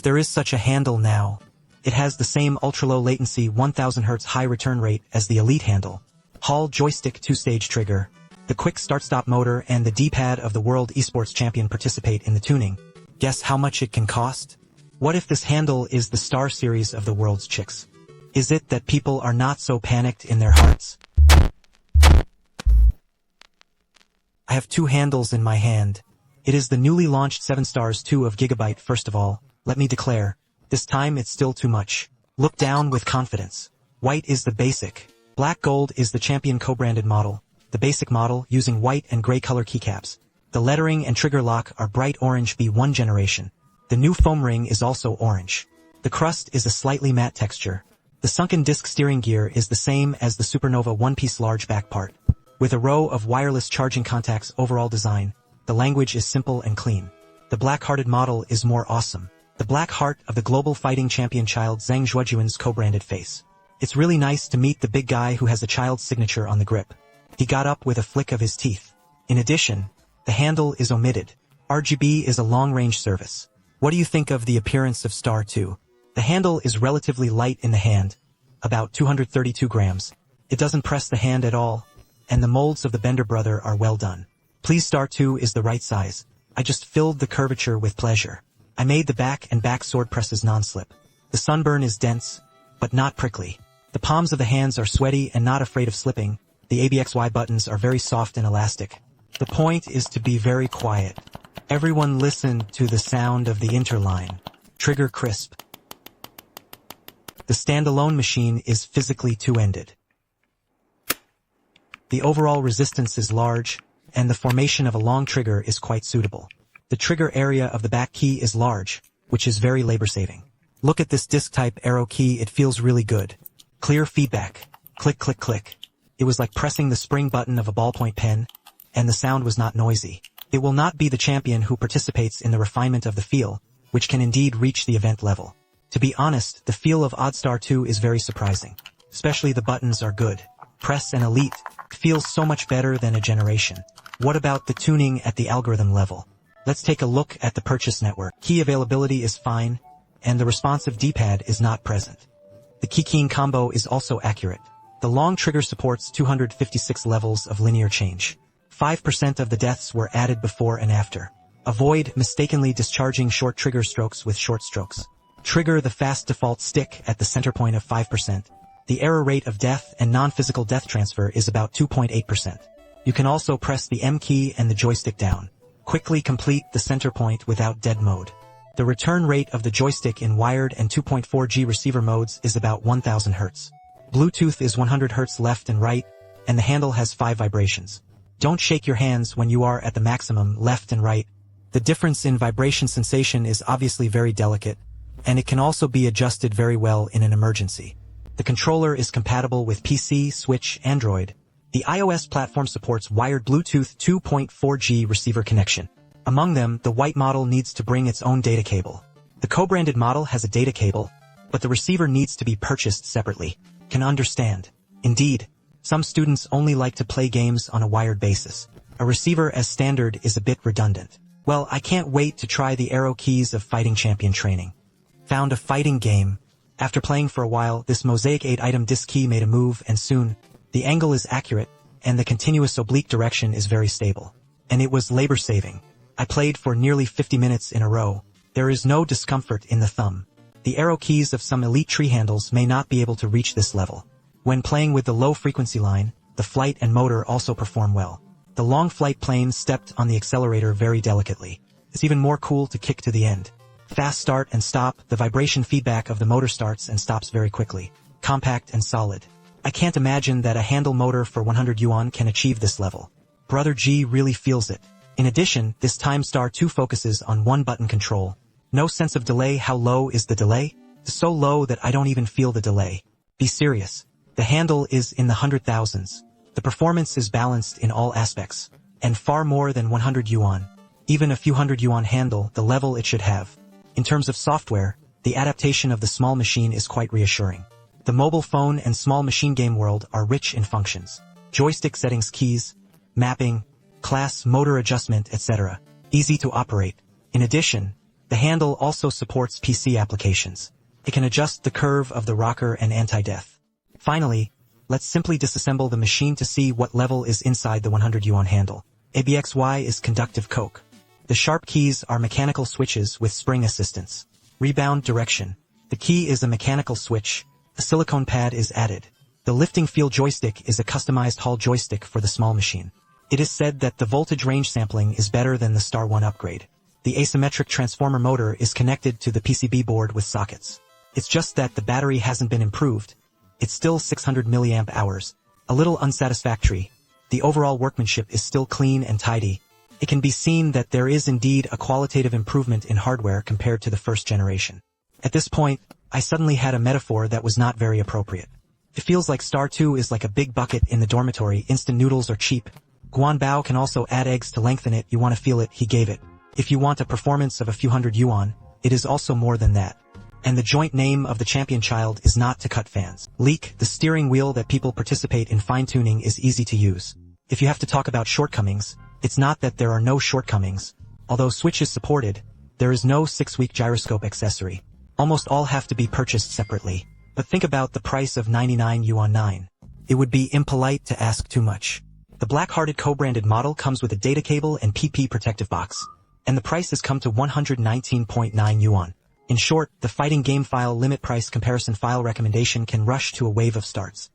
there is such a handle now. It has the same ultra-low latency 1000 Hz high return rate as the Elite handle. Hall joystick 2-stage trigger. The quick start-stop motor and the D-pad of the world esports champion participate in the tuning. Guess how much it can cost? What if this handle is the Star Series of the world's chicks? Is it that people are not so panicked in their hearts? I have two handles in my hand. It is the newly launched 7 Stars 2 of Gigabyte. First of all, let me declare, this time it's still too much. Look down with confidence. White is the basic. Black gold is the champion co-branded model. The basic model using white and gray color keycaps. The lettering and trigger lock are bright orange B1 generation. The new foam ring is also orange. The crust is a slightly matte texture. The sunken disc steering gear is the same as the Supernova one-piece large back part. With a row of wireless charging contacts. Overall design, the language is simple and clean. The black-hearted model is more awesome. The black heart of the global fighting champion child Zhang Zhuojuan's co-branded face. It's really nice to meet the big guy who has a child's signature on the grip. He got up with a flick of his teeth. In addition, the handle is omitted. RGB is a long-range service. What do you think of the appearance of Star 2? The handle is relatively light in the hand, about 232 grams. It doesn't press the hand at all, and the molds of the Bender brother are well done. Please, Star 2 is the right size. I just filled the curvature with pleasure. I made the back and back sword presses non-slip. The sunburn is dense, but not prickly. The palms of the hands are sweaty and not afraid of slipping. The ABXY buttons are very soft and elastic. The point is to be very quiet. Everyone listen to the sound of the interline. Trigger crisp. The standalone machine is physically two-ended. The overall resistance is large, and the formation of a long trigger is quite suitable. The trigger area of the back key is large, which is very labor-saving. Look at this disc-type arrow key, it feels really good. Clear feedback. Click, click, click. It was like pressing the spring button of a ballpoint pen, and the sound was not noisy. It will not be the champion who participates in the refinement of the feel, which can indeed reach the event level. To be honest, the feel of Oddstar 2 is very surprising. Especially the buttons are good. Press and Elite feels so much better than a generation. What about the tuning at the algorithm level? Let's take a look at the purchase network. Key availability is fine, and the responsive D-pad is not present. The key-keying combo is also accurate. The long trigger supports 256 levels of linear change. 5% of the deaths were added before and after. Avoid mistakenly discharging short trigger strokes with short strokes. Trigger the fast default stick at the center point of 5%. The error rate of death and non-physical death transfer is about 2.8%. You can also press the M key and the joystick down. Quickly complete the center point without dead mode. The return rate of the joystick in wired and 2.4G receiver modes is about 1000 Hz. Bluetooth is 100 Hz left and right, and the handle has 5 vibrations. Don't shake your hands when you are at the maximum left and right. The difference in vibration sensation is obviously very delicate, and it can also be adjusted very well in an emergency. The controller is compatible with PC, Switch, Android. The iOS platform supports wired Bluetooth 2.4G receiver connection. Among them, the white model needs to bring its own data cable. The co-branded model has a data cable, but the receiver needs to be purchased separately. Can understand. Indeed, some students only like to play games on a wired basis. A receiver as standard is a bit redundant. Well, I can't wait to try the arrow keys of Fighting Champion training. Found a fighting game. After playing for a while, this Mosaic 8-item disc key made a move, and soon, the angle is accurate, and the continuous oblique direction is very stable. And it was labor-saving. I played for nearly 50 minutes in a row. There is no discomfort in the thumb. The arrow keys of some elite tree handles may not be able to reach this level. When playing with the low-frequency line, the flight and motor also perform well. The long flight plane stepped on the accelerator very delicately. It's even more cool to kick to the end. Fast start and stop, the vibration feedback of the motor starts and stops very quickly. Compact and solid. I can't imagine that a handle motor for 100 yuan can achieve this level. Brother G really feels it. In addition, this time Star 2 focuses on one-button control. No sense of delay. How low is the delay? So low that I don't even feel the delay. Be serious. The handle is in the 100,000s. The performance is balanced in all aspects, and far more than 100 yuan. Even a few hundred yuan handle the level it should have. In terms of software, the adaptation of the small machine is quite reassuring. The mobile phone and small machine game world are rich in functions. Joystick settings, keys, mapping, class, motor adjustment, etc. Easy to operate. In addition, The handle also supports PC applications. It can adjust the curve of the rocker and anti-death. Finally, let's simply disassemble the machine to see what level is inside the 100 yuan handle. ABXY is conductive coke. The sharp keys are mechanical switches with spring assistance. Rebound direction. The key is a mechanical switch. A silicone pad is added. The lifting feel joystick is a customized Hall joystick for the small machine. It is said that the voltage range sampling is better than the Star 1 upgrade. The asymmetric transformer motor is connected to the PCB board with sockets. It's just that the battery hasn't been improved. It's still 600 milliamp hours. A little unsatisfactory. The overall workmanship is still clean and tidy. It can be seen that there is indeed a qualitative improvement in hardware compared to the first generation. At this point, I suddenly had a metaphor that was not very appropriate. It feels like Star 2 is like a big bucket in the dormitory. Instant noodles are cheap. Guanbao can also add eggs to lengthen it. You want to feel it, he gave it. If you want a performance of a few hundred yuan, it is also more than that. And the joint name of the champion child is not to cut fans. Leak, the steering wheel that people participate in fine-tuning is easy to use. If you have to talk about shortcomings, it's not that there are no shortcomings. Although Switch is supported, there is no 6-week gyroscope accessory. Almost all have to be purchased separately. But think about the price of 99 yuan 9. It would be impolite to ask too much. The black-hearted co-branded model comes with a data cable and PP protective box. And the price has come to 119.9 yuan. In short, the fighting game file limit price comparison file recommendation can rush to a wave of starts.